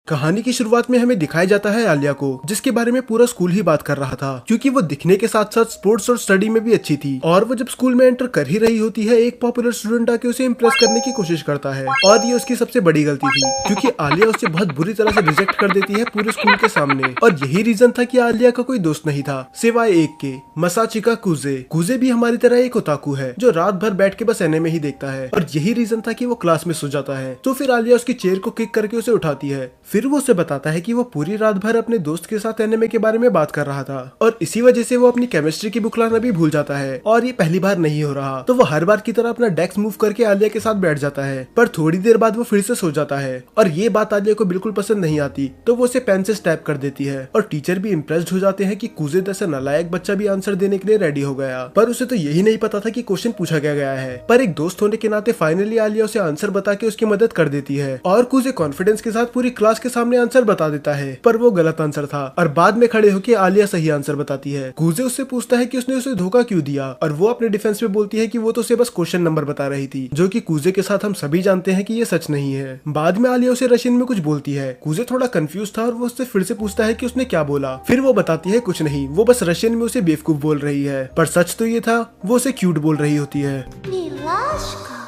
कहानी की शुरुआत में हमें दिखाया जाता है आलिया को, जिसके बारे में पूरा स्कूल ही बात कर रहा था, क्योंकि वो दिखने के साथ साथ स्पोर्ट्स और स्टडी में भी अच्छी थी। और वो जब स्कूल में एंटर कर ही रही होती है, एक पॉपुलर स्टूडेंट आके उसे इम्प्रेस करने की कोशिश करता है, और ये उसकी सबसे बड़ी गलती थी, क्योंकि आलिया उसे बहुत बुरी तरह से रिजेक्ट कर देती है पूरे स्कूल के सामने। और यही रीजन था कि आलिया का कोई दोस्त नहीं था सिवाय एक के, मसाचिका कुजे। कुजे भी हमारी तरह एक ओताकू है जो रात भर बैठ के बस एनिमे ही देखता है, और यही रीजन था कि वो क्लास में सो जाता है। तो फिर आलिया उसकी चेयर को किक करके उसे उठाती है। फिर वो उसे बताता है कि वो पूरी रात भर अपने दोस्त के साथ एनिमे के बारे में बात कर रहा था, और इसी वजह से वो अपनी केमिस्ट्री की बुक लाना भी भूल जाता है। और ये पहली बार नहीं हो रहा, तो वो हर बार की तरह अपना डेस्क मूव करके आलिया के साथ बैठ जाता है। पर थोड़ी देर बाद वो फिर से सो जाता है, और ये बात आलिया को बिल्कुल पसंद नहीं आती, तो वो उसे पेन से स्टैब कर देती है। और टीचर भी इम्प्रेस्ड हो जाते हैं कि कुजे जैसा नालायक बच्चा भी आंसर देने के लिए रेडी हो गया। पर उसे तो यही नहीं पता था कि क्वेश्चन पूछा क्या गया है। पर एक दोस्त होने के नाते फाइनली आलिया उसे आंसर बता के उसकी मदद कर देती है, और कुजे कॉन्फिडेंस के साथ पूरी क्लास के सामने आंसर बता देता है। पर वो गलत आंसर था, और बाद में खड़े होकर आलिया सही आंसर बताती है। कुजे उससे पूछता है कि उसने उसे धोखा क्यों दिया, और वो अपने डिफेंस में बोलती है कि वो तो उसे बस क्वेश्चन नंबर बता रही थी, जो कि कुजे के साथ हम सभी जानते हैं कि ये सच नहीं है। बाद में आलिया उसे रशियन में कुछ बोलती है। कुजे थोड़ा कंफ्यूज था, और वो उससे फिर से पूछता है कि उसने क्या बोला। फिर वो बताती है कुछ नहीं, वो बस रशियन में उसे बेवकूफ बोल रही है। पर सच तो ये था, वो उसे क्यूट बोल रही होती है।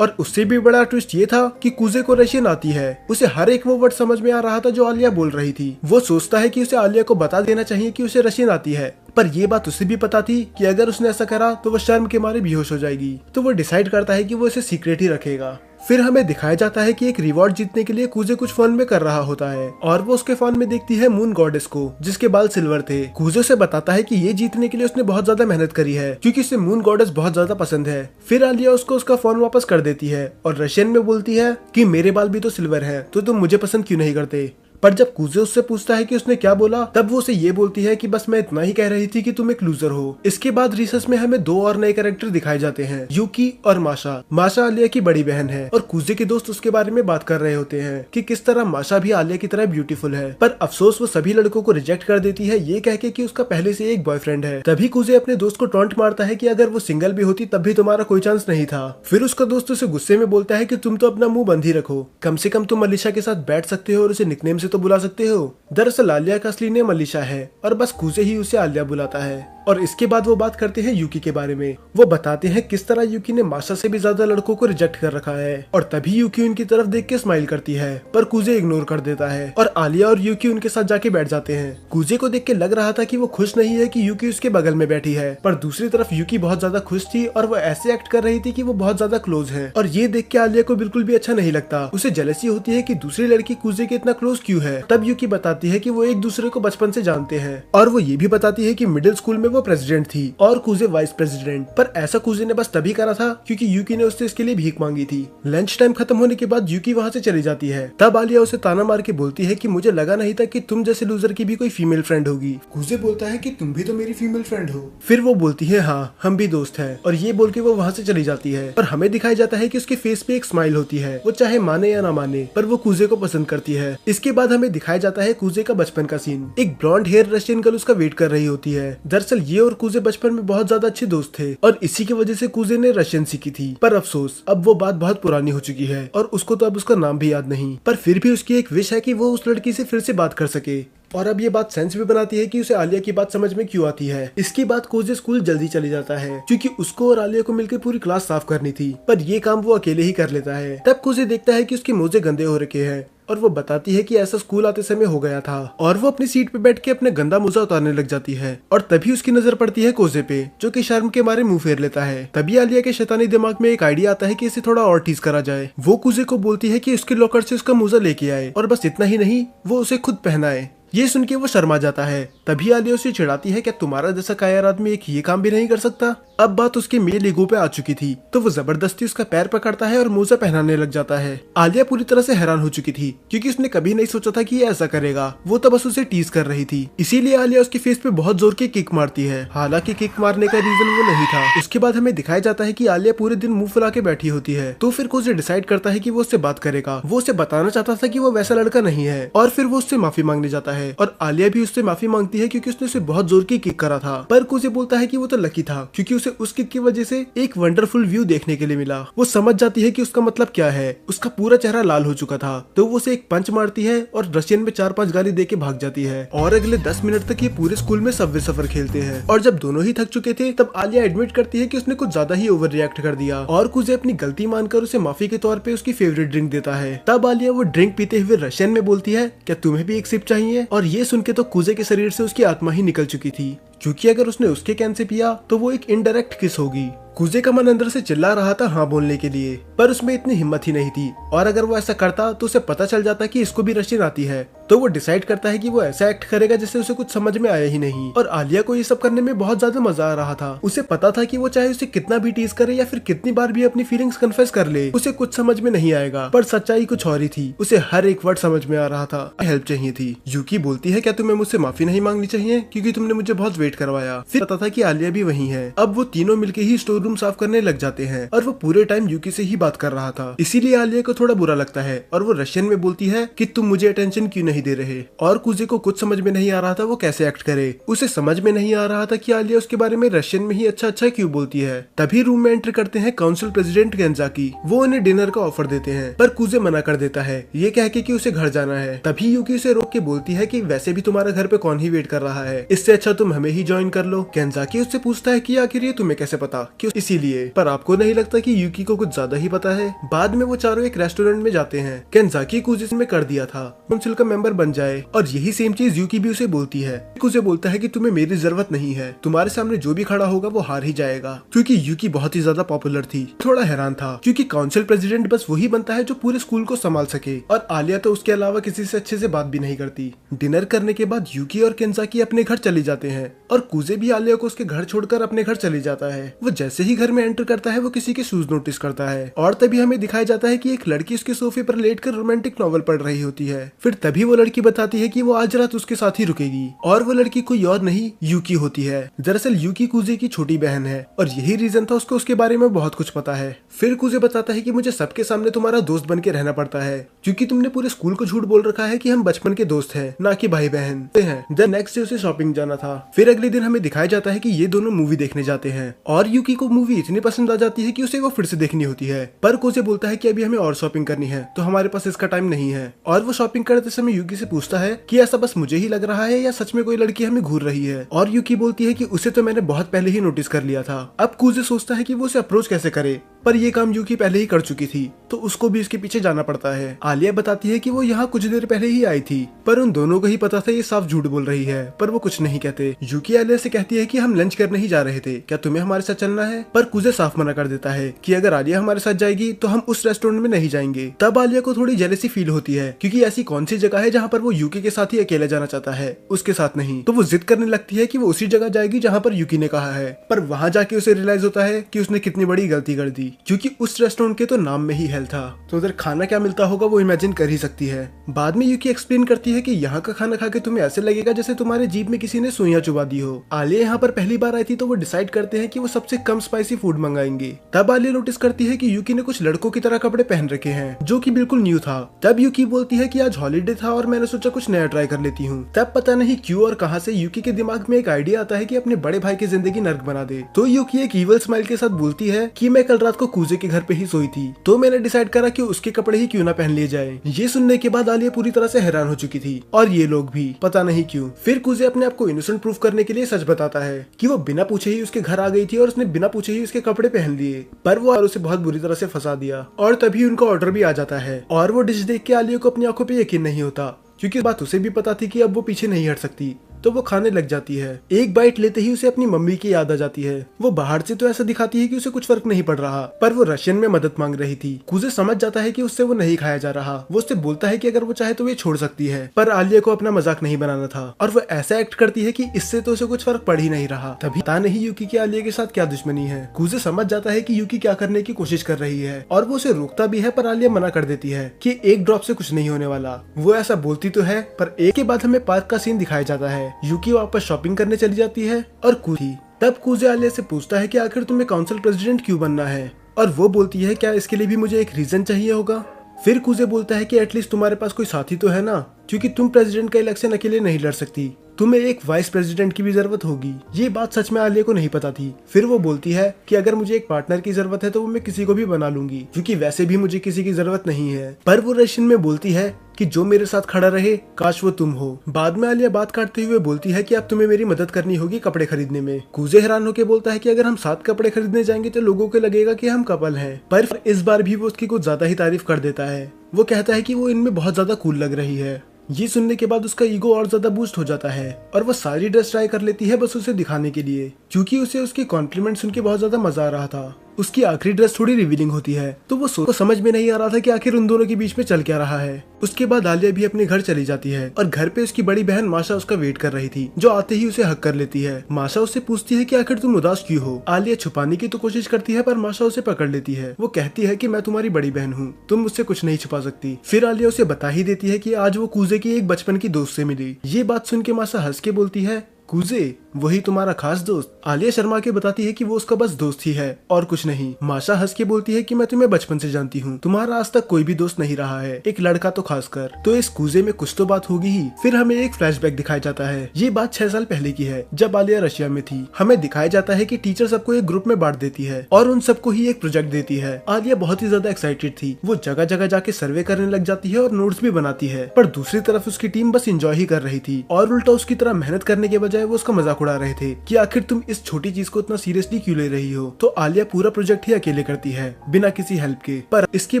और उससे भी बड़ा ट्विस्ट ये था कि कुजे को रशियन आती है। उसे हर एक वो वर्ड समझ में आ रहा था जो आलिया बोल रही थी। वो सोचता है कि उसे आलिया को बता देना चाहिए कि उसे रशियन आती है, पर ये बात उसे भी पता थी कि अगर उसने ऐसा करा तो वो शर्म के मारे बेहोश हो जाएगी। तो वो डिसाइड करता है कि वो इसे सीक्रेट ही रखेगा। फिर हमें दिखाया जाता है कि एक रिवॉर्ड जीतने के लिए कुजे कुछ फोन में कर रहा होता है, और वो उसके फोन में देखती है मून गॉडेस को, जिसके बाल सिल्वर थे। कुजे से बताता है कि ये जीतने के लिए उसने बहुत ज्यादा मेहनत करी है, क्योंकि उसे मून गॉडेस बहुत ज्यादा पसंद है। फिर आलिया उसको उसका फोन वापस कर देती है, और रशियन में बोलती है कि मेरे बाल भी तो सिल्वर है, तो तुम मुझे पसंद क्यों नहीं करते। पर जब कुजे उससे पूछता है कि उसने क्या बोला, तब वो उसे ये बोलती है कि बस मैं इतना ही कह रही थी कि तुम एक लूजर हो। इसके बाद रिसर्च में हमें दो और नए कैरेक्टर दिखाए जाते हैं, यूकी और माशा। माशा आलिया की बड़ी बहन है, और कुजे के दोस्त उसके बारे में बात कर रहे होते हैं कि किस तरह माशा भी आलिया की तरह ब्यूटीफुल है। पर अफसोस वो सभी लड़कों को रिजेक्ट कर देती है, ये कह के कि उसका पहले से एक बॉयफ्रेंड है। तभी कुजे अपने दोस्त को टॉन्ट मारता है कि अगर वो सिंगल भी होती तब भी तुम्हारा कोई चांस नहीं था। फिर उसका दोस्त उसे गुस्से में बोलता है कि तुम तो अपना मुंह बंद ही रखो, कम से कम तुम अलीशा के साथ बैठ सकते हो और उसे निकनेम से तो बुला सकते हो। दरअसल आलिया का असली नेम अलीशा है, और बस कुजे ही उसे आलिया बुलाता है। और इसके बाद वो बात करते हैं यूकी के बारे में। वो बताते हैं किस तरह यूकी ने माशा से भी ज्यादा लड़कों को रिजेक्ट कर रखा है, और तभी यूकी उनकी तरफ देख के स्माइल करती है, पर कुजे इग्नोर कर देता है, और आलिया और यूकी उनके साथ जाके बैठ जाते हैं। कुजे को देख के लग रहा था कि वो खुश नहीं है कि यूकी उसके बगल में बैठी है, पर दूसरी तरफ यूकी बहुत ज्यादा खुश थी, और वो ऐसे एक्ट कर रही थी कि वो बहुत ज्यादा क्लोज है। और ये देख के आलिया को बिल्कुल भी अच्छा नहीं लगता। उसे जेलसी होती है कि दूसरी लड़की कुजे के इतना क्लोज क्यों है। तब यूकी बताती है कि वो एक दूसरे को बचपन से जानते हैं, और वो ये भी बताती है कि मिडिल स्कूल में वो प्रेसिडेंट थी और कुजे वाइस प्रेसिडेंट। पर ऐसा कुजे ने बस तभी करा था क्योंकि यूकी ने उससे इसके लिए भीख मांगी थी। लंच टाइम खत्म होने के बाद यूकी वहाँ से चली जाती है। तब आलिया उसे ताना मार के बोलती है कि मुझे लगा नहीं था कि तुम जैसे लूजर की भी कोई फीमेल फ्रेंड होगी। कुजे बोलता है कि तुम भी तो मेरी फीमेल फ्रेंड हो। फिर वो बोलती है हाँ, हम भी दोस्त हैं, और ये बोल के वो वहाँ से चली जाती है। पर हमें दिखाया जाता है कि उसके फेस पे एक स्माइल होती है, वो चाहे माने या ना माने, पर वो कुजे को पसंद करती है। इसके बाद हमें दिखाया जाता है कुजे का बचपन का सीन। एक ब्लॉन्ड हेयर रशियन गर्ल उसका वेट कर रही होती है। दरअसल ये और कुजे बचपन में बहुत ज्यादा अच्छे दोस्त थे, और इसी की वजह से कुजे ने रशियन सीखी थी। पर अफसोस अब वो बात बहुत पुरानी हो चुकी है, और उसको तो अब उसका नाम भी याद नहीं। पर फिर भी उसकी एक विश है कि वो उस लड़की से फिर से बात कर सके। और अब ये बात सेंस भी बनाती है कि उसे आलिया की बात समझ में क्यों आती है। इसके बाद कुजे स्कूल जल्दी चली जाता है, क्योंकि उसको और आलिया को मिलकर पूरी क्लास साफ करनी थी, पर ये काम वो अकेले ही कर लेता है। तब कुजे देखता है कि उसके मोजे गंदे हो रखे हैं, और वो बताती है कि ऐसा स्कूल आते समय हो गया था, और वो अपनी सीट पे बैठ के अपने गंदा मोजा उतारने लग जाती है। और तभी उसकी नजर पड़ती है कुजे पे, जो कि शर्म के मारे मुंह फेर लेता है। तभी आलिया के शैतानी दिमाग में एक आइडिया आता है कि इसे थोड़ा और टीज करा जाए। वो कुजे को बोलती है कि उसके लॉकर से उसका मोजा लेके आए, और बस इतना ही नहीं, वो उसे खुद पहनाए। ये सुन के वो शर्मा जाता है। तभी आलिया उसे चिढ़ाती है, क्या तुम्हारा जैसा कायर आदमी एक ये काम भी नहीं कर सकता। अब बात उसके मेल ईगो पे आ चुकी थी, तो वो जबरदस्ती उसका पैर पकड़ता है और मोजा पहनाने लग जाता है। आलिया पूरी तरह से हैरान हो चुकी थी, क्योंकि उसने कभी नहीं सोचा था कि ये ऐसा करेगा। वो तो बस उसे टीज कर रही थी, इसीलिए आलिया उसके फेस पे बहुत जोर की किक मारती है। हालांकि किक मारने का रीजन वो नहीं था। उसके बाद हमें दिखाया जाता है कि आलिया पूरे दिन मुंह फुला के बैठी होती है। तो फिर कुजे डिसाइड करता है कि वो उससे बात करेगा। वो उसे बताना चाहता था कि वो वैसा लड़का नहीं है, और फिर वो उससे माफी मांगने जाता है। है और आलिया भी उससे माफी मांगती है क्योंकि उसने उसे बहुत जोर की किक करा था। पर कुजे बोलता है कि वो तो लकी था क्योंकि उसे उस किक की वजह से एक वंडरफुल व्यू देखने के लिए मिला। वो समझ जाती है कि उसका मतलब क्या है। उसका पूरा चेहरा लाल हो चुका था तो वो उसे एक पंच मारती है और रशियन में 4-5 गाली दे के भाग जाती है। और अगले 10 मिनट तक ये पूरे स्कूल में सबवे सफर खेलते हैं और जब दोनों ही थक चुके थे तब आलिया एडमिट करती है कि उसने कुछ ज्यादा ही ओवर रिएक्ट कर दिया और कुजे अपनी गलती मानकर उसे माफी के तौर पे उसकी फेवरेट ड्रिंक देता है। तब आलिया वो ड्रिंक पीते हुए रशियन में बोलती है, क्या तुम्हें भी एक सिप चाहिए? और ये सुन के तो कुजे के शरीर से उसकी आत्मा ही निकल चुकी थी क्योंकि अगर उसने उसके कैन से पिया तो वो एक इनडायरेक्ट किस होगी। कुजे का मन अंदर से चिल्ला रहा था हाँ बोलने के लिए, पर उसमें इतनी हिम्मत ही नहीं थी और अगर वो ऐसा करता तो उसे पता चल जाता कि इसको भी रशियन आती है। तो वो डिसाइड करता है कि वो ऐसा एक्ट करेगा जिससे उसे कुछ समझ में आया ही नहीं। और आलिया को ये सब करने में बहुत ज्यादा मजा आ रहा था। उसे पता था कि वो चाहे उसे कितना भी टीज करे या फिर कितनी बार भी अपनी फीलिंग्स कन्फेस कर ले उसे कुछ समझ में नहीं आएगा, पर सच्चाई कुछ और ही थी। उसे हर एक वर्ड समझ में आ रहा था। हेल्प चाहिए थी। यूकी बोलती है, क्या तुम्हें मुझसे माफी नहीं मांगनी चाहिए क्योंकि तुमने मुझे बहुत वेट करवाया। फिर पता था कि आलिया भी वही है। अब वो तीनों मिलके ही स्टोर रूम साफ करने लग जाते हैं और वो पूरे टाइम यूकी से ही बात कर रहा था। इसीलिए आलिया को थोड़ा बुरा लगता है और वो रशियन में बोलती है कि तुम मुझे अटेंशन क्यों नहीं दे रहे। और कुजे को कुछ समझ में नहीं आ रहा था वो कैसे एक्ट करे। उसे समझ में नहीं आ रहा था कि आलिया उसके बारे में रशियन में ही अच्छा अच्छा क्यों बोलती है। तभी रूम में एंटर करते हैं काउंसिल प्रेसिडेंट गेंजाकी। वो उन्हें डिनर का ऑफर देते हैं पर कुजे मना कर देता है ये कह के कि उसे घर जाना है। तभी यूकी उसे रोक के बोलती है कि वैसे भी तुम्हारा घर पे कौन ही वेट कर रहा है, इससे अच्छा तुम हमें ही ज्वाइन कर लो। गेंजाकी उससे पूछता है कि आखिर ये तुम्हें कैसे पता, क्यों? इसीलिए। पर आपको नहीं लगता कि यूकी को कुछ ज्यादा ही पता है? बाद में वो चारों एक रेस्टोरेंट में जाते हैं। गेंजाकी कुजे में कर दिया था काउंसिल का मेंबर बन जाए और यही सेम चीज यूकी भी उसे बोलती है। कुजे बोलता है कि तुम्हें मेरी जरूरत नहीं है, तुम्हारे सामने जो भी खड़ा होगा वो हार ही जाएगा। क्योंकि यूकी बहुत ही ज्यादा पॉपुलर थी। थोड़ा हैरान था क्योंकि काउंसिल प्रेसिडेंट बस वही बनता है जो पूरे स्कूल को संभाल सके और आलिया तो उसके अलावा किसी से अच्छे से बात भी नहीं करती। डिनर करने के बाद यूकी और गेंजाकी अपने घर चले जाते हैं और कुजे भी आलिया को उसके घर छोड़कर अपने घर चले जाता है। वो जैसे ही घर में एंटर करता है वो किसी के शूज नोटिस करता है और तभी हमें दिखाया जाता है कि एक लड़की उसके सोफे पर लेटकर रोमांटिक नॉवल पढ़ रही होती है। फिर तभी वो लड़की बताती है कि वो आज रात उसके साथ ही रुकेगी और वो लड़की कोई और नहीं यूकी होती है। दरअसल यूकी कुजे की छोटी बहन है और यही रीजन था उसको उसके बारे में बहुत कुछ पता है। फिर कुजे बताता है कि मुझे सबके सामने तुम्हारा दोस्त बन के रहना पड़ता है क्योंकि तुमने पूरे स्कूल को झूठ बोल रखा है कि हम बचपन के दोस्त हैं ना कि भाई बहन हैं। द नेक्स्ट डे उसे शॉपिंग जाना था। फिर अगले दिन हमें दिखाया जाता है कि ये दोनों मूवी देखने जाते हैं और यूकी को मूवी इतनी पसंद आ जाती है कि उसे वो फिर से देखनी होती है। पर कुजे बोलता है कि अभी हमें और शॉपिंग करनी है तो हमारे पास इसका टाइम नहीं है। और वो शॉपिंग करते समय यूकी से पूछता है कि ऐसा बस मुझे ही लग रहा है या सच में कोई लड़की हमें घूर रही है। और यूकी बोलती है कि उसे तो मैंने बहुत पहले ही नोटिस कर लिया था। अब कुजे सोचता है कि वो उसे अप्रोच कैसे करे, पर ये काम यूकी पहले ही कर चुकी थी तो उसको भी उसके पीछे जाना पड़ता है। आलिया बताती है कि वो यहाँ कुछ देर पहले ही आई थी पर उन दोनों को ही पता था ये साफ झूठ बोल रही है, पर वो कुछ नहीं कहते। यूकी आलिया से कहती है कि हम लंच करने ही जा रहे थे, क्या तुम्हें हमारे साथ चलना है? पर कुजे साफ मना कर देता है कि अगर आलिया हमारे साथ जाएगी तो हम उस रेस्टोरेंट में नहीं जाएंगे। तब आलिया को थोड़ी जेलसी फील होती है क्योंकि ऐसी कौन सी जगह है जहाँ पर वो यूकी के साथ ही अकेले जाना चाहता है, उसके साथ नहीं। तो वो जिद करने लगती है कि वो उसी जगह जाएगी जहाँ पर यूकी ने कहा है। पर वहाँ जाके उसे रियलाइज होता है कि उसने कितनी बड़ी गलती कर दी क्योंकि उस रेस्टोरेंट के तो नाम में ही हेल था, तो उधर खाना क्या मिलता होगा वो इमेजिन कर ही सकती है। बाद में यूकी एक्सप्लेन करती है कि यहाँ का खाना खा के तुम्हें ऐसे लगेगा जैसे तुम्हारे जीभ में किसी ने सुइयां चुबा दी हो। आलिया यहाँ पर पहली बार आई थी तो वो डिसाइड करते हैं कि वो सबसे कम स्पाइसी फूड मंगाएंगे। तब आलिया नोटिस करती है कि यूकी ने कुछ लड़कों की तरह कपड़े पहन रखे हैं जो कि बिल्कुल न्यू था। तब यूकी बोलती है कि आज हॉलीडे था और मैंने सोचा कुछ नया ट्राई कर लेती हूँ। तब पता नहीं क्यों और कहां से यूकी के दिमाग में एक आइडिया आता है कि अपने बड़े भाई की जिंदगी नर्क बना दे। तो यूकी एक ईवल स्माइल के साथ बोलती है कि मैं कल रात को कुजे के घर पे ही सोई थी तो मैंने डिसाइड करा कि उसके कपड़े ही क्यों ना पहन लिए जाए। ये सुनने के बाद आलिया पूरी तरह से हैरान हो चुकी थी और ये लोग भी, पता नहीं क्यों। फिर कुजे अपने आप को इनोसेंट प्रूफ करने के लिए सच बताता है कि वो बिना पूछे ही उसके घर आ गई थी और उसने बिना पूछे ही उसके कपड़े पहन लिए, पर वो उसे बहुत बुरी तरह से फंसा दिया। और तभी उनका ऑर्डर भी आ जाता है और वो डिश देख के आलिया को अपनी आंखों पे यकीन नहीं होता क्योंकि बात उसे भी पता थी कि अब वो पीछे नहीं हट सकती। तो वो खाने लग जाती है। एक बाइट लेते ही उसे अपनी मम्मी की याद आ जाती है। वो बाहर से तो ऐसा दिखाती है कि उसे कुछ फर्क नहीं पड़ रहा, पर वो रशियन में मदद मांग रही थी। कुजे समझ जाता है कि उससे वो नहीं खाया जा रहा। वो उससे बोलता है कि अगर वो चाहे तो ये छोड़ सकती है, पर आलिया को अपना मजाक नहीं बनाना था और वो ऐसा एक्ट करती है कि इससे तो उसे कुछ फर्क पड़ ही नहीं रहा। तभी पता नहीं यूकी की आलिया के साथ क्या दुश्मनी है। कुजे समझ जाता है कि यूकी क्या करने की कोशिश कर रही है और वो उसे रोकता भी है, पर आलिया मना कर देती है कि एक ड्रॉप से कुछ नहीं होने वाला। वो ऐसा बोलती तो है, पर एक के बाद हमें पार्क का सीन दिखाया जाता है। यूकी वापस शॉपिंग करने चली जाती है और कुजी तब कुजे आलिया से पूछता है कि आखिर तुम्हें काउंसिल प्रेसिडेंट क्यों बनना है, और वो बोलती है क्या इसके लिए भी मुझे एक रीजन चाहिए होगा। फिर कुजे बोलता है कि एटलीस्ट तुम्हारे पास कोई साथी तो है ना, क्योंकि तुम प्रेसिडेंट का इलेक्शन अकेले नहीं लड़ सकती, तुम्हें एक वाइस प्रेसिडेंट की भी जरूरत होगी। ये बात सच में आलिया को नहीं पता थी। फिर वो बोलती है कि अगर मुझे एक पार्टनर की जरूरत है तो वो मैं किसी को भी बना लूंगी, क्योंकि वैसे भी मुझे किसी की जरूरत नहीं है। पर वो रशियन में बोलती है कि जो मेरे साथ खड़ा रहे काश वो तुम हो। बाद में आलिया बात काटते हुए बोलती है कि अब तुम्हें मेरी मदद करनी होगी कपड़े खरीदने में। कूजे हैरान होकर बोलता है कि अगर हम साथ कपड़े खरीदने जाएंगे तो लोगों को लगेगा कि हम कपल हैं। पर इस बार भी वो उसकी कुछ ज्यादा ही तारीफ कर देता है। वो कहता है कि वो इनमें बहुत ज्यादा कूल लग रही है। ये सुनने के बाद उसका ईगो और ज्यादा बूस्ट हो जाता है और वो सारी ड्रेस ट्राई कर लेती है बस उसे दिखाने के लिए, क्योंकि उसे उसकी कॉम्प्लीमेंट सुन के बहुत ज्यादा मजा आ रहा था। उसकी आखिरी ड्रेस थोड़ी रिवीलिंग होती है तो वो समझ में नहीं आ रहा था कि आखिर उन दोनों के बीच में चल क्या रहा है। उसके बाद आलिया भी अपने घर चली जाती है और घर पे उसकी बड़ी बहन माशा उसका वेट कर रही थी, जो आते ही उसे हक कर लेती है। माशा उससे पूछती है कि आखिर तुम उदास क्यों हो। आलिया छुपाने की तो कोशिश करती है पर माशा उसे पकड़ लेती है। वो कहती है कि मैं तुम्हारी बड़ी बहन हूँ, तुम मुझसे कुछ नहीं छुपा सकती। फिर आलिया उसे बता ही देती है कि आज वो कूजे की एक बचपन की दोस्त से मिली। ये बात सुन के माशा हंस के बोलती है, कूजे वही तुम्हारा खास दोस्त। आलिया शर्मा के बताती है कि वो उसका बस दोस्त ही है और कुछ नहीं। माशा हंस के बोलती है कि मैं तुम्हें बचपन से जानती हूँ, तुम्हारा आज तक कोई भी दोस्त नहीं रहा है, एक लड़का तो खासकर। तो इस कूजे में कुछ तो बात होगी ही। फिर हमें एक फ्लैशबैक दिखाया जाता है। ये बात 6 साल पहले की है, जब आलिया रशिया में थी। हमें दिखाया जाता है कि टीचर सबको एक ग्रुप में बांट देती है और उन सबको ही एक प्रोजेक्ट देती है। आलिया बहुत ही ज्यादा एक्साइटेड थी। वो जगह जगह जाके सर्वे करने लग जाती है और नोट्स भी बनाती है। पर दूसरी तरफ उसकी टीम बस एंजॉय ही कर रही थी और उल्टा उसकी तरह मेहनत करने के बजाय वो उसका मजाक उड़ा रहे थे कि आखिर तुम इस छोटी चीज को इतना सीरियसली क्यों ले रही हो। तो आलिया पूरा प्रोजेक्ट ही अकेले करती है बिना किसी हेल्प के। पर इसके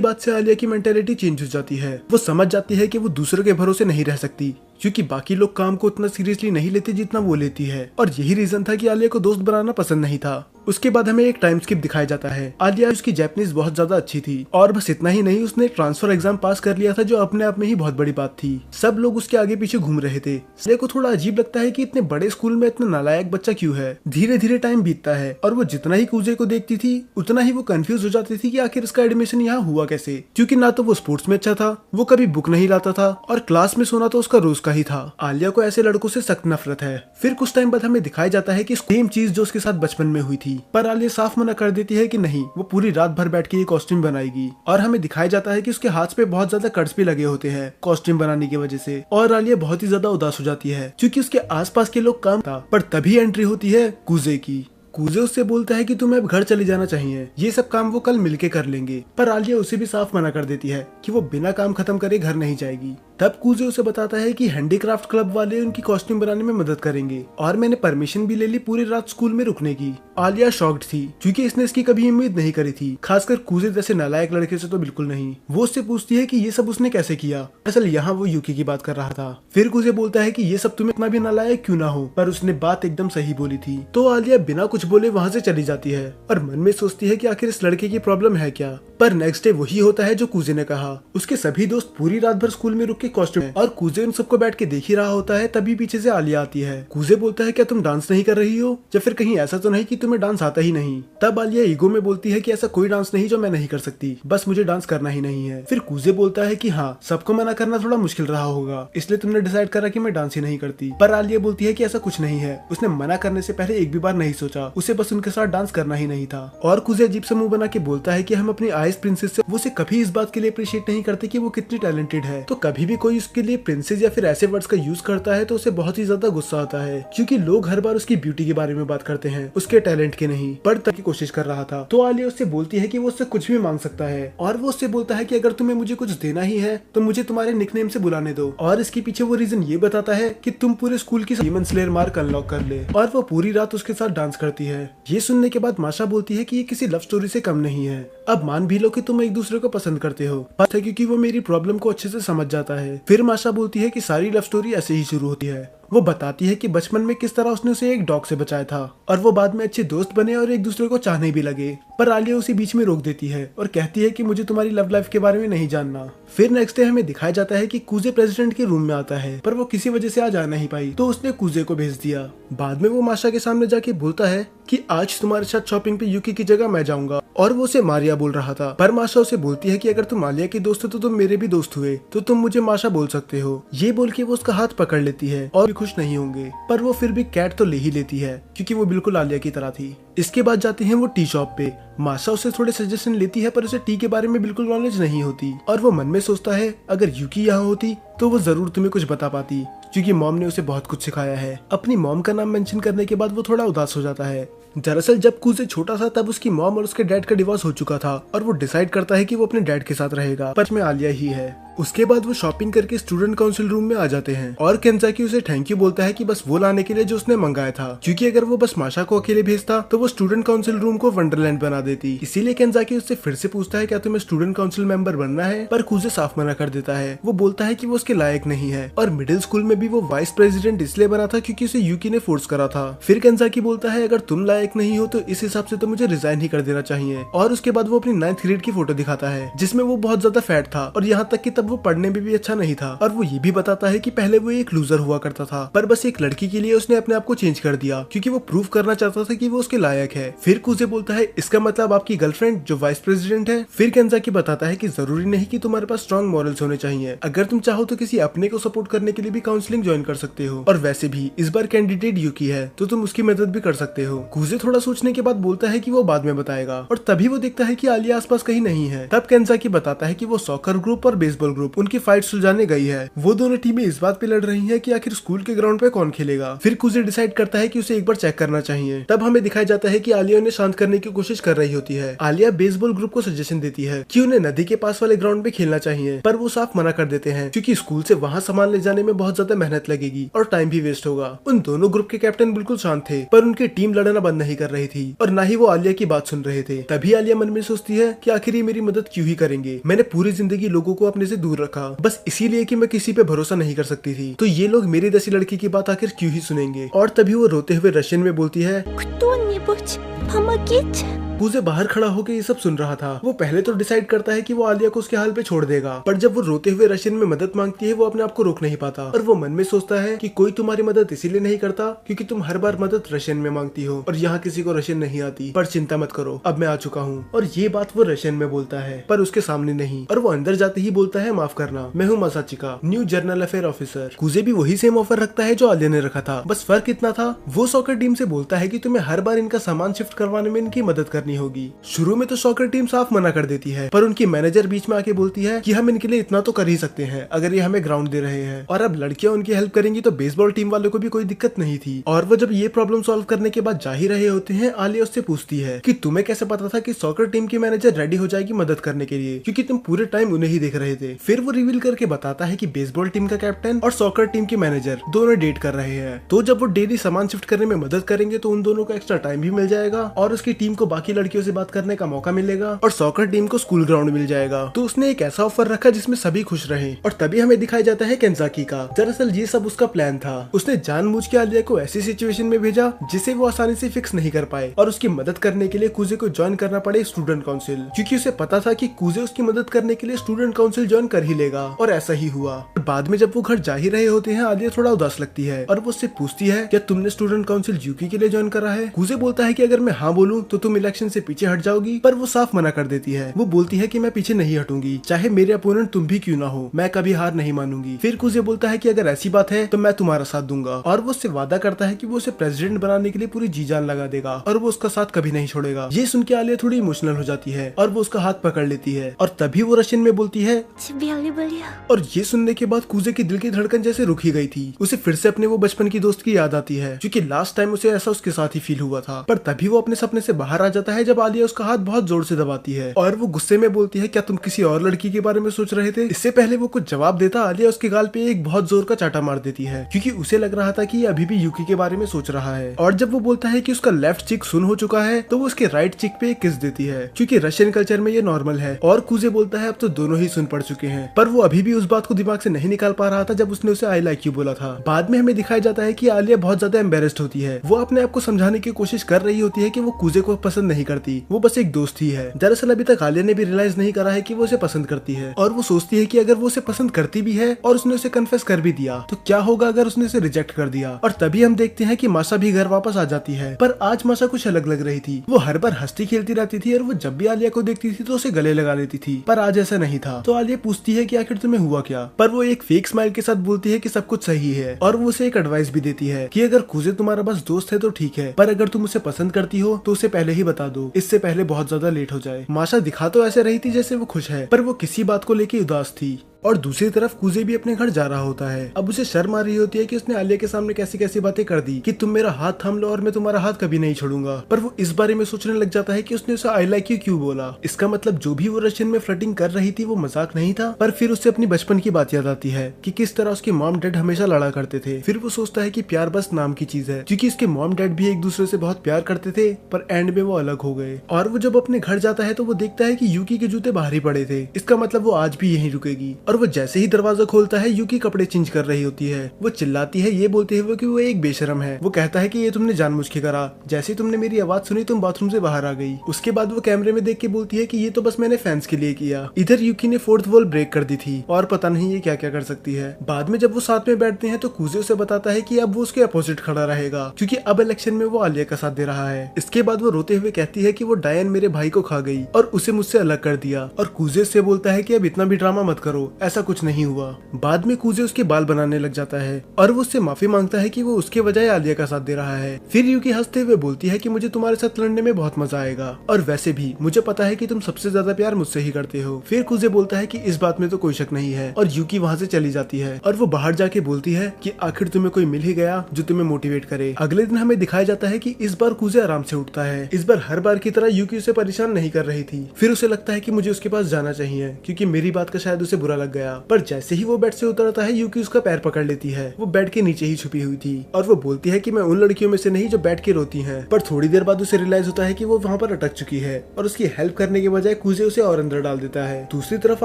बाद से आलिया की मेंटेलिटी चेंज हो जाती है। वो समझ जाती है कि वो दूसरों के भरोसे नहीं रह सकती, क्योंकि बाकी लोग काम को उतना सीरियसली नहीं लेते जितना वो लेती है। और यही रीजन था कि आलिया को दोस्त बनाना पसंद नहीं था। उसके बाद हमें एक टाइम स्किप दिखाया जाता है। आलिया उसकी जापानीज बहुत ज्यादा अच्छी थी और बस इतना ही नहीं, उसने ट्रांसफर एग्जाम पास कर लिया था, जो अपने आप में ही बहुत बड़ी बात थी। सब लोग उसके आगे पीछे घूम रहे थे। आलिया को थोड़ा अजीब लगता है कि इतने बड़े स्कूल में इतना नालायक बच्चा क्यों है। धीरे धीरे टाइम बीतता है और वो जितना ही कूजे को देखती थी उतना ही वो कंफ्यूज हो जाती थी कि आखिर इसका एडमिशन यहाँ हुआ कैसे, क्योंकि ना तो वो स्पोर्ट्स में अच्छा था, वो कभी बुक नहीं लाता था और क्लास में सोना तो उसका रोज का ही था। आलिया को ऐसे लड़कों से सख्त नफरत है। फिर कुछ टाइम बाद हमें दिखाया जाता है कि सेम चीज जो उसके साथ बचपन में हुई थी, पर आलिया साफ मना कर देती है कि नहीं, वो पूरी रात भर बैठ के ये कॉस्ट्यूम बनाएगी। और हमें दिखाया जाता है कि उसके हाथ पे बहुत ज्यादा कट्स भी लगे होते हैं कॉस्ट्यूम बनाने की वजह से। और आलिया बहुत ही ज्यादा उदास हो जाती है क्योंकि उसके आसपास के लोग कम था। पर तभी एंट्री होती है कूजे की। कूजे उससे बोलता है कि तुम्हें अब घर चले जाना चाहिए, ये सब काम वो कल मिलके कर लेंगे। पर आलिया उसे भी साफ मना कर देती है कि वो बिना काम खत्म करे घर नहीं जाएगी। तब कूजे उसे बताता है कि हैंडीक्राफ्ट क्लब वाले उनकी कॉस्ट्यूम बनाने में मदद करेंगे और मैंने परमिशन भी ले ली पूरी रात स्कूल में रुकने की। आलिया शॉक्ड थी क्योंकि इसने इसकी कभी उम्मीद नहीं करी थी, खासकर कूजे जैसे नालायक लड़के से तो बिल्कुल नहीं। वो उससे पूछती है कि ये सब उसने कैसे किया। असल यहाँ वो यूकी की बात कर रहा था। फिर कूजे बोलता है कि ये सब तुम्हें इतना भी नालायक क्यों ना हो, पर उसने बात एकदम सही बोली थी। तो आलिया बिना कुछ बोले वहाँ से चली जाती है और मन में सोचती है कि आखिर इस लड़के की प्रॉब्लम है क्या। पर नेक्स्ट डे वही होता है जो कूजे ने कहा। उसके सभी दोस्त पूरी रात भर स्कूल में रुक के कॉस्ट्यूम और कूजे उन सबको बैठ के देख ही रहा होता है। तभी पीछे से आलिया आती है। कूजे बोलता है क्या तुम डांस नहीं कर रही हो, या फिर कहीं ऐसा तो नहीं कि तुम्हें डांस आता ही नहीं। तब आलिया ईगो में बोलती है कि ऐसा कोई डांस नहीं जो मैं नहीं कर सकती, बस मुझे डांस करना ही नहीं है। फिर कूजे बोलता है कि हाँ, सबको मना करना थोड़ा मुश्किल रहा होगा, इसलिए तुमने डिसाइड करा कि मैं डांस ही नहीं करती। पर आलिया बोलती है कि ऐसा कुछ नहीं है, उसने मना करने से पहले एक भी बार नहीं सोचा, उसे बस उनके साथ डांस करना ही नहीं था। और कूजे अजीब सा मुंह बना के बोलता है कि हम अपनी आइस प्रिंसेस से वो उसे कभी इस बात के लिए अप्रिशिएट नहीं करते कि वो कितनी टैलेंटेड है। तो कभी भी कोई उसके लिए प्रिंसेस या फिर ऐसे वर्ड्स का यूज करता है तो उसे बहुत ही ज्यादा गुस्सा आता है, क्योंकि लोग हर बार उसकी ब्यूटी के बारे में बात करते हैं, उसके टैलेंट के नहीं। पर तक की कोशिश कर रहा था। तो आलिया उससे बोलती है कि वो उससे कुछ भी मांग सकता है और वो उससे बोलता है कि अगर तुम्हें मुझे कुछ देना ही है तो मुझे तुम्हारे निकनेम से बुलाने दो। और इसके पीछे वो रीजन ये बताता है कि तुम पूरे स्कूल की डीमन स्लेयर मार्क अनलॉक कर ले। और वो पूरी रात उसके साथ डांस करती है। ये सुनने के बाद माशा बोलती है कि ये किसी लव स्टोरी से कम नहीं है। अब मान भी लो कि तुम एक दूसरे को पसंद करते हो, बात है क्योंकि वो मेरी प्रॉब्लम को अच्छे से समझ जाता है। फिर माशा बोलती है कि सारी लव स्टोरी ऐसे ही शुरू होती है। वो बताती है कि बचपन में किस तरह उसने उसे एक डॉग से बचाया था और वो बाद में अच्छे दोस्त बने और एक दूसरे को चाहने भी लगे। पर आलिया उसे बीच में रोक देती है और कहती है कि मुझे तुम्हारी लव लाइफ के बारे में नहीं जानना। फिर नेक्स्ट डे हमें दिखाया जाता है कि कूजे प्रेसिडेंट के रूम में आता है, पर वो किसी वजह से आ जा नहीं पाई तो उसने कूजे को भेज दिया। बाद में वो माशा के सामने जाके बोलता है कि आज तुम्हारे साथ शॉपिंग पे यूकी की जगह मैं जाऊंगा और वो उसे मारिया बोल रहा था। पर माशा उसे बोलती है कि अगर तुम आलिया के दोस्त हो तो तुम मेरे भी दोस्त हुए, तो तुम मुझे माशा बोल सकते हो। ये बोल के वो उसका हाथ पकड़ लेती है और भी खुश नहीं होंगे, पर वो फिर भी कैट तो ले ही लेती है क्योंकि वो बिल्कुल आलिया की तरह थी। इसके बाद जाते हैं वो टी शॉप पे। माशा उसे थोड़े सजेशन लेती है पर उसे टी के बारे में बिल्कुल नॉलेज नहीं होती और वो मन में सोचता है अगर यूकी यहाँ होती तो वो जरूर तुम्हें कुछ बता पाती, क्योंकि मॉम ने उसे बहुत कुछ सिखाया है। अपनी मॉम का नाम मेंशन करने के बाद वो थोड़ा उदास हो जाता है। दरअसल जब कुजे छोटा था तब उसकी मॉम और उसके डैड का डिवोर्स हो चुका था और वो डिसाइड करता है कि वो अपने डैड के साथ रहेगा, पर में आलिया ही है। उसके बाद वो शॉपिंग करके स्टूडेंट काउंसिल रूम में आ जाते हैं और केंजाकी उसे थैंक यू बोलता है कि बस वो लाने के लिए जो उसने मंगाया था, क्योंकि अगर वो बस माशा को अकेले भेजता तो वो स्टूडेंट काउंसिल रूम को वंडरलैंड बना देती। इसीलिए केंजाकी उससे फिर से पूछता है क्या तुम्हें स्टूडेंट काउंसिल मेंबर बनना है, पर कुजे साफ मना कर देता है। वो बोलता है कि वो उसके लायक नहीं है और मिडिल स्कूल में भी वो वाइस प्रेसिडेंट इसलिए बना था क्योंकि उसे यूकी ने फोर्स करा था। फिर केंजाकी बोलता है अगर तुम लायक नहीं हो तो इस हिसाब से तो मुझे रिजाइन ही कर देना चाहिए। और उसके बाद वो अपनी 9th ग्रेड की फोटो दिखाता है जिसमें वो बहुत ज्यादा फैट था और यहाँ तक कि तब वो पढ़ने में भी अच्छा नहीं था। और वो ये भी बताता है कि पहले वो एक लूजर हुआ करता था, पर बस एक लड़की के लिए उसने अपने आप को चेंज कर दिया क्योंकि वो प्रूव करना चाहता था कि वो उसके लायक है। फिर कुजे बोलता है इसका मतलब आपकी गर्लफ्रेंड जो वाइस प्रेसिडेंट है। फिर केंजाकी बताता है कि जरूरी नहीं कि तुम्हारे पास स्ट्रॉन्ग मॉरल्स होने चाहिए, अगर तुम चाहो तो किसी अपने को सपोर्ट करने के लिए भी काउंसलिंग ज्वाइन कर सकते हो। और वैसे भी इस बार कैंडिडेट यूकी है तो तुम उसकी मदद भी कर सकते हो। कुजे थोड़ा सोचने के बाद बोलता है कि वो बाद में बताएगा और तभी वो देखता है कि आलिया आसपास कहीं नहीं है। तब केंजाकी बताता है कि वो सॉकर ग्रुप और बेसबॉल ग्रुप उनकी फाइट सुलझाने गई है। वो दोनों टीमें इस बात पे लड़ रही हैं कि आखिर स्कूल के ग्राउंड पे कौन खेलेगा। फिर कुजे डिसाइड करता है कि उसे एक बार चेक करना चाहिए। तब हमें दिखाया जाता है कि आलिया उन्हें शांत करने की कोशिश कर रही होती है। आलिया बेसबॉल ग्रुप को सजेशन देती है कि उन्हें नदी के पास वाले ग्राउंड पे खेलना चाहिए, पर वो साफ मना कर देते हैं क्योंकि स्कूल से वहाँ सामान ले जाने में बहुत ज्यादा मेहनत लगेगी और टाइम भी वेस्ट होगा। उन दोनों ग्रुप के कैप्टन बिल्कुल शांत थे, पर उनकी टीम लड़ना बंद नहीं कर रही थी और न ही वो आलिया की बात सुन रहे थे। तभी आलिया मन में सोचती है कि आखिर ये मेरी मदद क्यों ही करेंगे, मैंने पूरी जिंदगी लोगों को अपने से दूर रखा बस इसीलिए कि मैं किसी पे भरोसा नहीं कर सकती थी, तो ये लोग मेरी जैसी लड़की की बात आखिर क्यों ही सुनेंगे। और तभी वो रोते हुए रशियन में बोलती है Кто-нибудь помогите? कुजे बाहर खड़ा होकर ये सब सुन रहा था। वो पहले तो डिसाइड करता है कि वो आलिया को उसके हाल पे छोड़ देगा, पर जब वो रोते हुए रशियन में मदद मांगती है वो अपने आप को रोक नहीं पाता और वो मन में सोचता है कि कोई तुम्हारी मदद इसीलिए नहीं करता क्योंकि तुम हर बार मदद रशियन में मांगती हो और यहाँ किसी को रशियन नहीं आती, पर चिंता मत करो अब मैं आ चुका हूँ। और ये बात वो रशियन में बोलता है पर उसके सामने नहीं, और वो अंदर जाते ही बोलता है माफ करना, मैं हूँ मासाचिका, न्यू जर्नल अफेयर ऑफिसर। कुजे भी वही सेम ऑफर रखता है जो आलिया ने रखा था, बस फर्क इतना था वो सॉकर टीम से बोलता है कि तुम्हें हर बार इनका सामान शिफ्ट करवाने में इनकी मदद करनी होगी। शुरू में तो सॉकर टीम साफ मना कर देती है, पर उनकी मैनेजर बीच में आके बोलती है कि हम इनके लिए इतना तो कर ही सकते हैं अगर ये हमें ग्राउंड दे रहे हैं, और अब लड़कियां उनकी हेल्प करेंगी तो बेसबॉल टीम वालों को भी कोई दिक्कत नहीं थी। और वो जब ये प्रॉब्लम सॉल्व करने के बाद जा ही रहे होते हैं, आलिया उससे पूछती है कि तुम्हें कैसे पता था कि सॉकर टीम की मैनेजर रेडी हो जाएगी मदद करने के लिए, क्योंकि तुम पूरे टाइम उन्हें ही देख रहे थे। फिर वो रिवील करके बताता है कि बेसबॉल टीम का कैप्टन और सॉकर टीम की मैनेजर दोनों डेट कर रहे हैं, तो जब वो डेली सामान शिफ्ट करने में मदद करेंगे तो उन दोनों को एक्स्ट्रा टाइम भी मिल जाएगा और उसकी टीम को बाकी लड़कियों से बात करने का मौका मिलेगा और सॉकर टीम को स्कूल ग्राउंड मिल जाएगा। तो उसने एक ऐसा ऑफर रखा जिसमें सभी खुश रहे। और तभी हमें दिखाया जाता है केंजाकी का। दरअसल ये सब उसका प्लान था। उसने जानबूझ के आलिया को ऐसी सिचुएशन में भेजा जिसे वो आसानी से फिक्स नहीं कर पाए और उसकी मदद करने के लिए कुजे को ज्वाइन करना पड़े स्टूडेंट काउंसिल, क्योंकि उसे पता था कि कुजे उसकी मदद करने के लिए स्टूडेंट काउंसिल ज्वाइन कर ही लेगा। और ऐसा ही हुआ। बाद में जब वो घर जा ही रहे होते हैं, आलिया थोड़ा उदास लगती है और वो उससे पूछती है क्या तुमने स्टूडेंट काउंसिल यूकी के लिए ज्वाइन करा है। कुजे बोलता है कि अगर मैं हाँ बोलूं तो तुम इलेक्शन से पीछे हट जाओगी, पर वो साफ मना कर देती है। वो बोलती है कि मैं पीछे नहीं हटूंगी, चाहे मेरे अपोनेंट तुम भी क्यों ना हो, मैं कभी हार नहीं मानूंगी। फिर कुजे बोलता है कि अगर ऐसी बात है तो मैं तुम्हारा साथ दूंगा, और वो उससे वादा करता है कि वो उसे प्रेसिडेंट बनाने के लिए पूरी जी जान लगा देगा और वो उसका साथ कभी नहीं छोड़ेगा। ये सुन के आलिया थोड़ी इमोशनल हो जाती है और वो उसका हाथ पकड़ लेती है और तभी वो रशियन में बोलती है Тебя люблю. और ये सुनने के बाद कुजे की दिल की धड़कन जैसे रुक ही गई थी। उसे फिर से अपने वो बचपन की दोस्त की याद आती है, क्योंकि लास्ट टाइम उसे ऐसा उसके साथ ही फील हुआ था। पर तभी वो अपने सपने से बाहर आ जाता है जब आलिया उसका हाथ बहुत जोर से दबाती है और वो गुस्से में बोलती है क्या तुम किसी और लड़की के बारे में सोच रहे थे। इससे पहले वो कुछ जवाब देता आलिया उसके गाल पे एक बहुत जोर का चाटा मार देती है, क्योंकि उसे लग रहा था कि ये अभी भी यूकी के बारे में सोच रहा है। और जब वो बोलता है कि उसका लेफ्ट चिक सुन हो चुका है तो वो उसके राइट चिक पे एक किस देती है, क्योंकि रशियन कल्चर में ये नॉर्मल है। और कुजे बोलता है अब तो दोनों ही सुन पड़ चुके हैं, पर वो अभी भी उस बात को दिमाग से नहीं निकाल पा रहा था जब उसने उसे आई लाइक यू बोला था। बाद में हमें दिखाया जाता है कि आलिया बहुत ज्यादा एम्बेरेस्ड होती है। वो अपने आप को समझाने की कोशिश कर रही होती है कि वो कुजे को पसंद नहीं नहीं करती, वो बस एक दोस्त ही है। दरअसल अभी तक आलिया ने भी रियलाइज नहीं करा है कि वो उसे पसंद करती है, और वो सोचती है कि अगर वो उसे पसंद करती भी है और उसने उसे कन्फेस कर भी दिया तो क्या होगा अगर उसने उसे रिजेक्ट कर दिया। और तभी हम देखते हैं कि माशा भी घर वापस आ जाती है, पर आज माशा कुछ अलग लग रही थी। वो हर बार हंसती खेलती रहती थी और वो जब भी आलिया को देखती थी तो उसे गले लगा लेती थी, पर आज ऐसा नहीं था। तो आलिया पूछती है कि आखिर तुम्हें हुआ क्या, पर वो एक फेक स्माइल के साथ बोलती है कि सब कुछ सही है, और वो उसे एक एडवाइस भी देती है कि अगर कुजे तुम्हारा बस दोस्त है तो ठीक है, पर अगर तुम उसे पसंद करती हो तो उसे पहले ही बता दो, इससे पहले बहुत ज्यादा लेट हो जाए। माशा दिखा तो ऐसे रही थी जैसे वो खुश है, पर वो किसी बात को लेके उदास थी। और दूसरी तरफ कुजे भी अपने घर जा रहा होता है। अब उसे शर्म आ रही होती है कि उसने आलिया के सामने कैसी कैसी बातें कर दी कि तुम मेरा हाथ थाम लो और मैं तुम्हारा हाथ कभी नहीं छोड़ूंगा, पर वो इस बारे में सोचने लग जाता है कि उसने उसे आई लाइक यू क्यों बोला। इसका मतलब जो भी वो रशियन में फ्लर्टिंग कर रही थी वो मजाक नहीं था। पर फिर उसे अपनी बचपन की बात याद आती है कि किस तरह उसके मॉम डैड हमेशा लड़ा करते थे। फिर वो सोचता है कि प्यार बस नाम की चीज है, क्योंकि उसके मॉम डैड भी एक दूसरे से बहुत प्यार करते थे, पर एंड में वो अलग हो गए। और वो जब अपने घर जाता है तो वो देखता है कि यूकी के जूते बाहर ही पड़े थे, इसका मतलब वो आज भी यहीं रुकेगी। और वो जैसे ही दरवाजा खोलता है यूकी कपड़े चेंज कर रही होती है। वो चिल्लाती है ये बोलते हुए कि वो एक बेशरम है। वो कहता है कि ये तुमने जानबूझ के करा, जैसे तुमने मेरी आवाज सुनी तुम बाथरूम से बाहर आ गई। उसके बाद वो कैमरे में देख के बोलती है कि ये तो बस मैंने फैंस के लिए किया। इधर यूकी ने फोर्थ वॉल ब्रेक कर दी थी और पता नहीं ये क्या क्या कर सकती है। बाद में जब वो साथ में बैठते हैं तो कुजे उसे बताता है कि अब वो उसके अपोजिट खड़ा रहेगा, क्योंकि अब इलेक्शन में वो आलिया का साथ दे रहा है। इसके बाद वो रोते हुए कहती है कि वो डायन मेरे भाई को खा गई और उसे मुझसे अलग कर दिया। और कुजे से बोलता है कि अब इतना भी ड्रामा मत करो, ऐसा कुछ नहीं हुआ। बाद में कुजे उसके बाल बनाने लग जाता है और वो उससे माफी मांगता है कि वो उसके बजाय आलिया का साथ दे रहा है। फिर यूकी हंसते हुए बोलती है कि मुझे तुम्हारे साथ लड़ने में बहुत मजा आएगा, और वैसे भी मुझे पता है कि तुम सबसे ज्यादा प्यार मुझसे ही करते हो। फिर कुजे बोलता है कि इस बात में तो कोई शक नहीं है, और यूकी वहाँ से चली जाती है। और वो बाहर जाके बोलती है कि आखिर तुम्हें कोई मिल ही गया जो तुम्हें मोटिवेट करे। अगले दिन हमें दिखाया जाता है कि इस बार कुजे आराम से उठता है। इस बार हर बार की तरह यूकी उसे परेशान नहीं कर रही थी। फिर उसे लगता है कि मुझे उसके पास जाना चाहिए, क्योंकि मेरी बात का शायद उसे बुरा लग गया। पर जैसे ही वो बेड से उतरता है यूकी उसका पैर पकड़ लेती है। वो बेड के नीचे ही छुपी हुई थी, और वो बोलती है कि मैं उन लड़कियों में से नहीं जो बैठ के रोती हैं। पर थोड़ी देर बाद उसे रियलाइज होता है कि वो वहाँ पर अटक चुकी है, और उसकी हेल्प करने के बजाय कुजे उसे और अंदर डाल देता है। दूसरी तरफ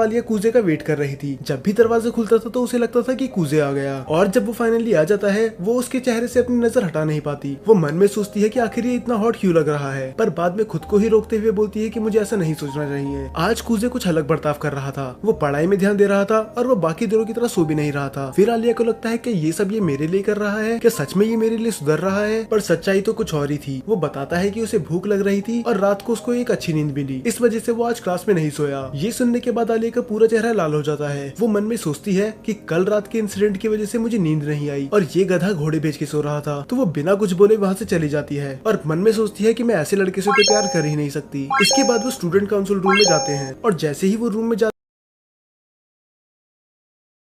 आलिया कुजे का वेट कर रही थी। जब भी दरवाजा खुलता था तो उसे लगता था कि कुजे आ गया, और जब वो फाइनली आ जाता है वो उसके चेहरे से अपनी नजर हटा नहीं पाती। वो मन में सोचती है कि आखिर ये इतना हॉट क्यों लग रहा है, पर बाद में खुद को ही रोकते हुए बोलती है कि मुझे ऐसा नहीं सोचना चाहिए। आज कुजे कुछ अलग बर्ताव कर रहा था। वो पढ़ाई में ध्यान दे रहा था और वो बाकी दिनों की तरह सो भी नहीं रहा था। फिर आलिया को लगता है कि ये सब ये मेरे लिए कर रहा है, क्या सच में ये मेरे लिए सुधर रहा है? पर सच्चाई तो कुछ और ही थी। वो बताता है कि उसे भूख लग रही थी और रात को उसको एक अच्छी नींद मिली, इस वजह से वो आज क्लास में नहीं सोया। ये सुनने के बाद आलिया का पूरा चेहरा लाल हो जाता है। वो मन में सोचती है कि कल रात के इंसिडेंट की वजह से मुझे नींद नहीं आई और ये गधा घोड़े बेच के सो रहा था। तो वो बिना कुछ बोले वहाँ से चली जाती है और मन में सोचती है कि मैं ऐसे लड़के से तो प्यार कर ही नहीं सकती। इसके बाद वो स्टूडेंट काउंसिल रूम में जाते हैं, और जैसे ही वो रूम में